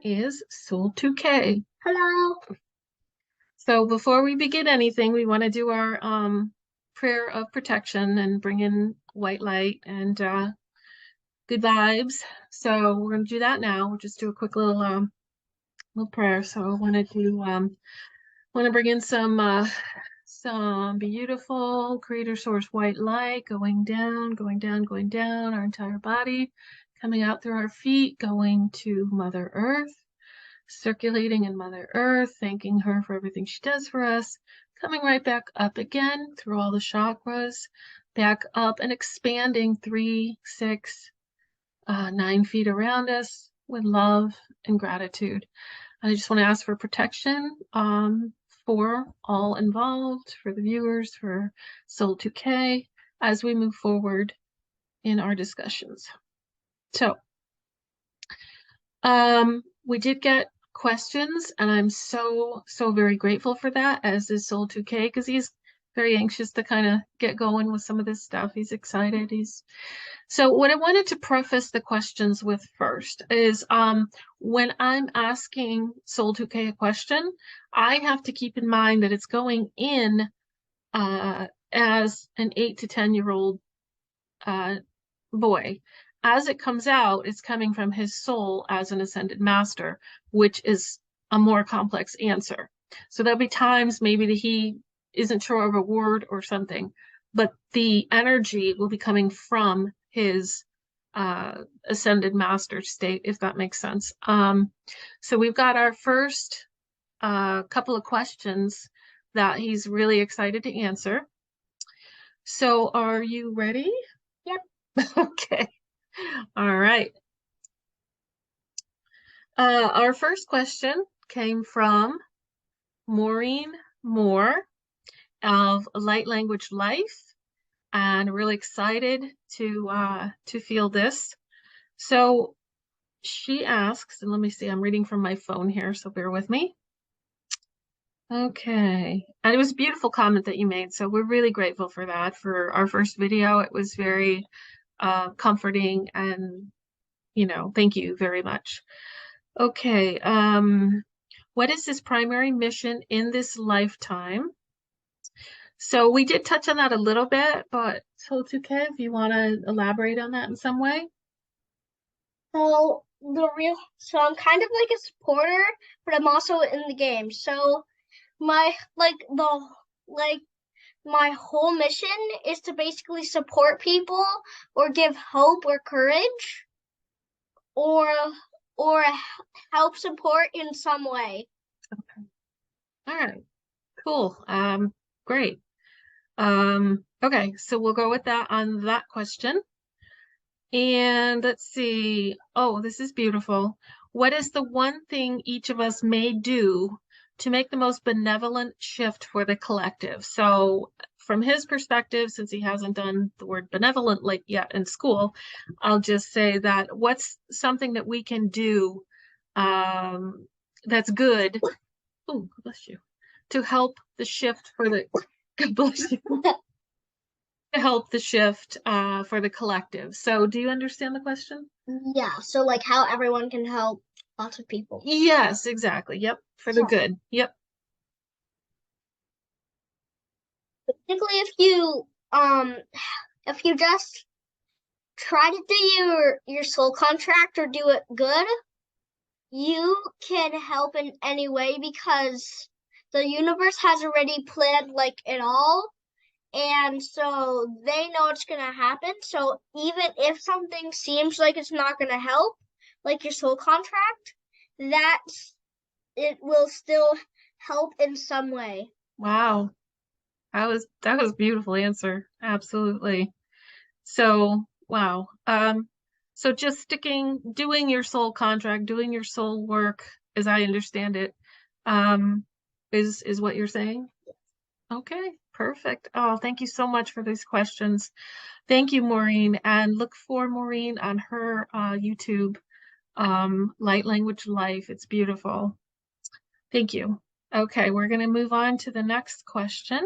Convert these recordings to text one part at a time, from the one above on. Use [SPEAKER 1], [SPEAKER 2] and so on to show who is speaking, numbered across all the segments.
[SPEAKER 1] is Soul.2k.
[SPEAKER 2] Hello.
[SPEAKER 1] So before we begin anything, we want to do our prayer of protection and bring in white light and good vibes. So we're going to do that now. We'll just do a quick little prayer. So I wanted to want to bring in some beautiful creator source white light going down, going down, going down our entire body, coming out through our feet, going to Mother Earth, circulating in Mother Earth, thanking her for everything she does for us, coming right back up again through all the chakras, back up and expanding 3, 6, 9 feet around us with love and gratitude. I just want to ask for protection for all involved, for the viewers, for Soul.2k, as we move forward in our discussions. So, we did get questions, and I'm so very grateful for that, as is Soul.2k, because he's very anxious to kind of get going with some of this stuff. He's excited. So what I wanted to preface the questions with first is when I'm asking Soul.2k a question, I have to keep in mind that it's going in as an 8 to 10-year-old boy. As it comes out, it's coming from his soul as an ascended master, which is a more complex answer. So there'll be times maybe that he isn't sure of a word or something, but the energy will be coming from his ascended master state, if that makes sense. So we've got our first couple of questions that he's really excited to answer. So are you ready?
[SPEAKER 2] Yep.
[SPEAKER 1] Okay. All right. Our first question came from Maureen Moore of Light Language Life, and really excited to feel this. So she asks, and let me see, I'm reading from my phone here, so bear with me. Okay. And it was a beautiful comment that you made, so we're really grateful for that. For our first video, it was very comforting, and thank you very much. Okay, what is his primary mission in this lifetime? So we did touch on that a little bit, but Soul.2k, if you want to elaborate on that in some way?
[SPEAKER 2] So I'm kind of like a supporter, but I'm also in the game. So my like my whole mission is to basically support people or give hope or courage or or help support in some way.
[SPEAKER 1] Okay. All right. Cool. Great. Okay, so we'll go with that on that question. And let's see. Oh, this is beautiful. What is the one thing each of us may do to make the most benevolent shift for the collective? So from his perspective, since he hasn't done the word benevolent like yet in school, I'll just say that what's something that we can do that's good. Oh, bless you. To help the shift for the God bless you. To help the shift for the collective. So do you understand the question?
[SPEAKER 2] Yeah, so like how everyone can help lots of people.
[SPEAKER 1] Yes, exactly. Yep. For the
[SPEAKER 2] So
[SPEAKER 1] good. Yep.
[SPEAKER 2] basically if you just try to do your soul contract or do it good, you can help in any way because the universe has already planned like it all, and so they know it's gonna happen. So even if something seems like it's not gonna help, like your soul contract, that it will still help in some way.
[SPEAKER 1] Wow. That was a beautiful answer. Absolutely. So, wow. So just doing your soul contract, doing your soul work, as I understand it, um, is what you're saying? Okay, perfect. Oh, thank you so much for these questions. Thank you, Maureen, and look for Maureen on her YouTube, Light Language Life. It's beautiful. Thank you. Okay, we're going to move on to the next question.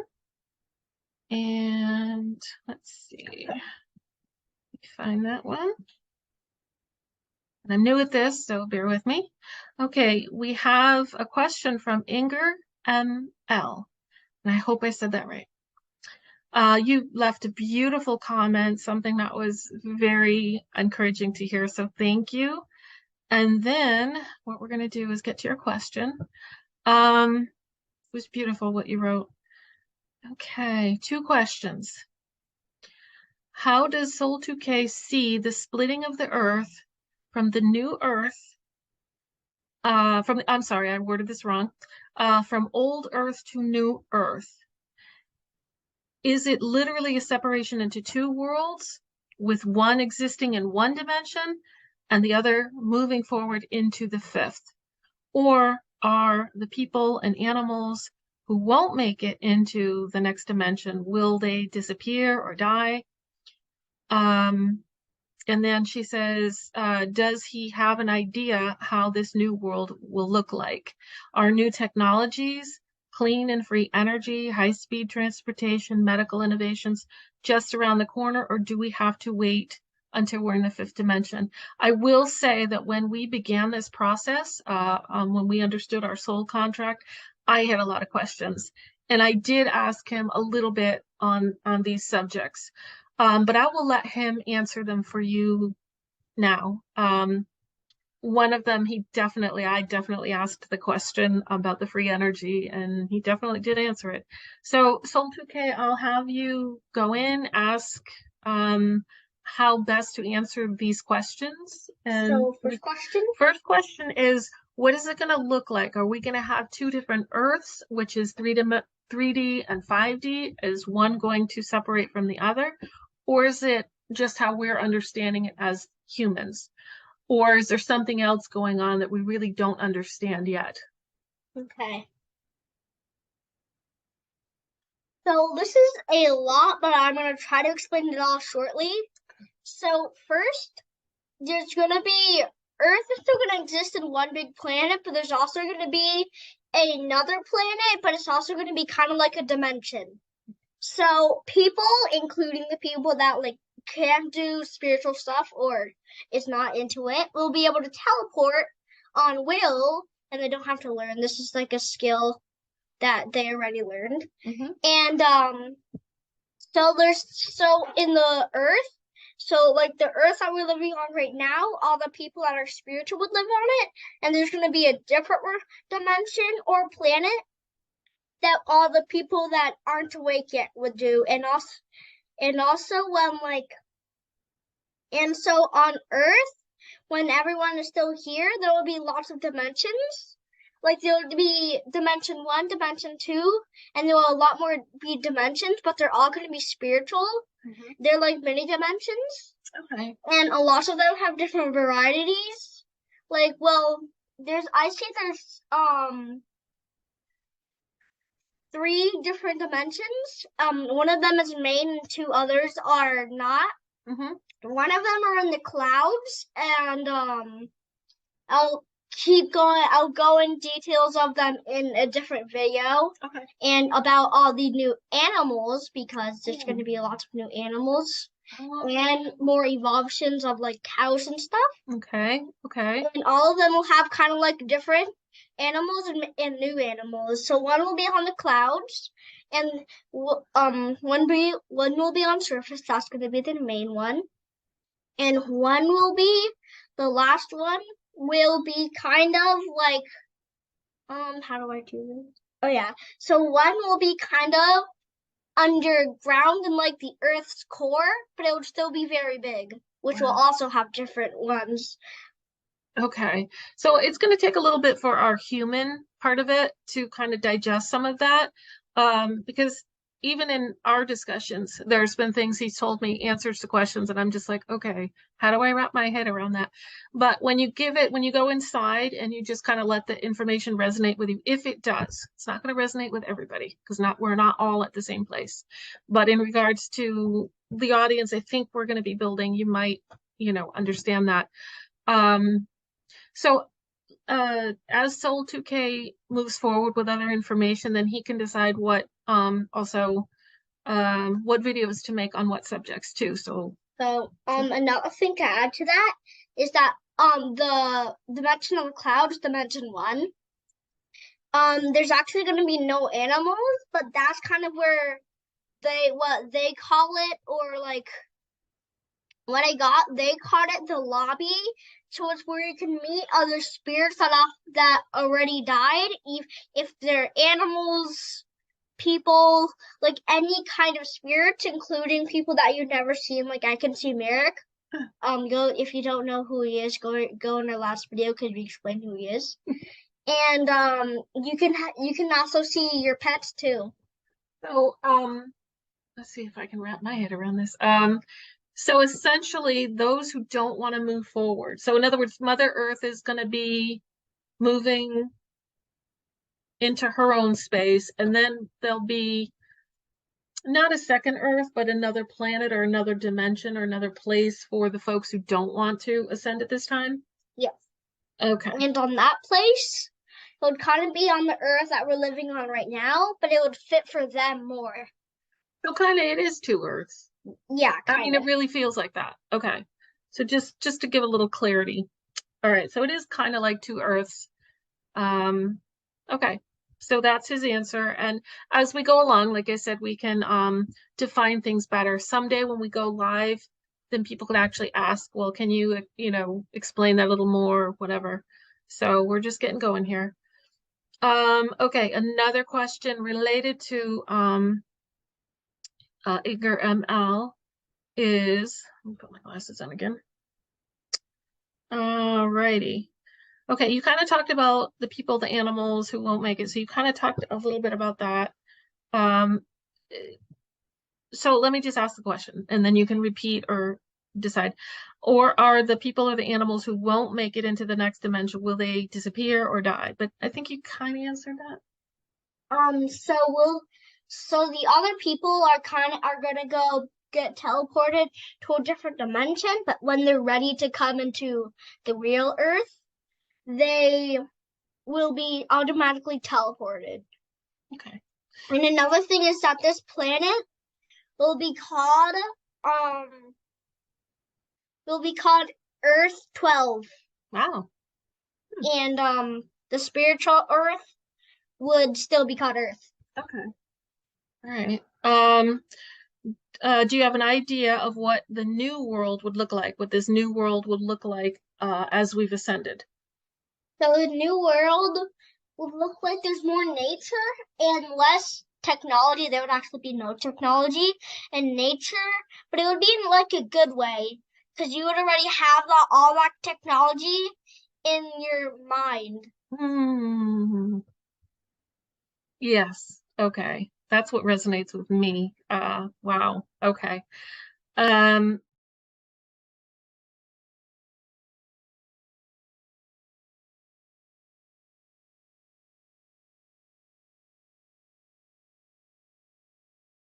[SPEAKER 1] And let's see. Find that one. And I'm new at this, so bear with me. Okay, we have a question from Inger ML, and I hope I said that right. You left a beautiful comment, something that was very encouraging to hear, so thank you. And then what we're going to do is get to your question. It was beautiful what you wrote. Okay, two questions. How does Soul.2k see the splitting of the earth from the new earth, I'm sorry, I worded this wrong, from old earth to new earth? Is it literally a separation into two worlds, with one existing in one dimension and the other moving forward into the fifth? Or are the people and animals who won't make it into the next dimension, will they disappear or die? Um, and then she says, does he have an idea how this new world will look like? Are new technologies, clean and free energy, high-speed transportation, medical innovations just around the corner, or do we have to wait until we're in the fifth dimension? I will say that when we began this process, when we understood our soul contract, I had a lot of questions. And I did ask him a little bit on these subjects. But I will let him answer them for you now. One of them, I definitely asked the question about the free energy, and he definitely did answer it. So, Soul.2k, I'll have you go in, ask how best to answer these questions. And
[SPEAKER 2] So
[SPEAKER 1] first question is, what is it going to look like? Are we going to have two different Earths, which is 3D and 5D? Is one going to separate from the other? Or is it just how we're understanding it as humans? Or is there something else going on that we really don't understand yet?
[SPEAKER 2] okay. So this is a lot, but I'm gonna try to explain it all shortly. So first, there's gonna be Earth is still gonna exist in one big planet, but there's also gonna be another planet, but it's also gonna be kind of like a dimension. So people, including the people that like can't do spiritual stuff or is not into it, will be able to teleport on will, and they don't have to learn. This is like a skill that they already learned. And so in the Earth, so like the Earth that we're living on right now, all the people that are spiritual would live on it, and there's gonna be a different dimension or planet that all the people that aren't awake yet would do, and also and so on Earth, when everyone is still here, there will be lots of dimensions. Like there will be dimension one, dimension two, and there will a lot more be dimensions, but they're all going to be spiritual. They're like mini dimensions.
[SPEAKER 1] Okay.
[SPEAKER 2] And a lot of them have different varieties. Like, well, I say there's 3 different dimensions. One of them is main and 2 others are not. One of them are in the clouds, and I'll keep going. I'll go in details of them in a different video.
[SPEAKER 1] Okay.
[SPEAKER 2] And about all the new animals, because there's going to be lots of new animals and more evolutions of like cows and stuff.
[SPEAKER 1] Okay. Okay.
[SPEAKER 2] And all of them will have kind of like different animals and new animals. So one will be on the clouds, and one will be on surface. That's going to be the main one, and one will be the last one will be kind of like how do I do this? Oh yeah. So one will be kind of underground in like the Earth's core, but it would still be very big, which will also have different ones.
[SPEAKER 1] Okay. So it's going to take a little bit for our human part of it to kind of digest some of that. Because even in our discussions, there's been things he's told me, answers to questions, and I'm just like, okay, how do I wrap my head around that? But when you go inside and you just kind of let the information resonate with you, if it does, it's not going to resonate with everybody because we're not all at the same place. But in regards to the audience, I think we're going to be building, you might, understand that. So as Soul.2k moves forward with other information, then he can decide what what videos to make on what subjects too. So
[SPEAKER 2] another thing to add to that is that the dimension of the clouds, dimension one. There's actually going to be no animals, but that's kind of where what they call it, or like what they called it the lobby. So it's where you can meet other spirits that already died, if they're animals, people, like any kind of spirits, including people that you've never seen. Like I can see Merrick. Go if you don't know who he is, go in our last video because we explained who he is. And you can also see your pets too.
[SPEAKER 1] So, let's see if I can wrap my head around this. So essentially, those who don't want to move forward. So in other words, Mother Earth is going to be moving into her own space, and then there'll be not a second Earth, but another planet or another dimension or another place for the folks who don't want to ascend at this time.
[SPEAKER 2] Yes.
[SPEAKER 1] Okay.
[SPEAKER 2] And on that place, it would kind of be on the Earth that we're living on right now, but it would fit for them more.
[SPEAKER 1] So kind of it is two Earths.
[SPEAKER 2] Yeah,
[SPEAKER 1] I mean, it
[SPEAKER 2] kind of.
[SPEAKER 1] really feels like that. Okay. So just to give a little clarity. All right. So it is kind of like two Earths. Um, okay. So that's his answer. And as we go along, like I said, we can define things better. Someday when we go live, then people can actually ask, well, can you, explain that a little more or whatever. So we're just getting going here. Okay, another question related to Iger ML is, let me put my glasses on again. Alrighty. Okay, you kind of talked about the people, the animals who won't make it. So you kind of talked a little bit about that. Um, so let me just ask the question and then you can repeat or decide. Or are the people or the animals who won't make it into the next dimension, will they disappear or die? But I think you kind of answered that.
[SPEAKER 2] So the other people are gonna go get teleported to a different dimension, but when they're ready to come into the real Earth, they will be automatically teleported.
[SPEAKER 1] Okay.
[SPEAKER 2] And another thing is that this planet will be called um will be called Earth 12.
[SPEAKER 1] Wow.
[SPEAKER 2] And the spiritual Earth would still be called Earth.
[SPEAKER 1] Okay. All right. Do you have an idea of what the new world would look like, what this new world would look like as we've ascended?
[SPEAKER 2] So the new world would look like there's more nature and less technology. There would actually be no technology and nature, but it would be in like a good way because you would already have all that technology in your mind.
[SPEAKER 1] Hmm. Yes. Okay. That's what resonates with me. Wow. Okay.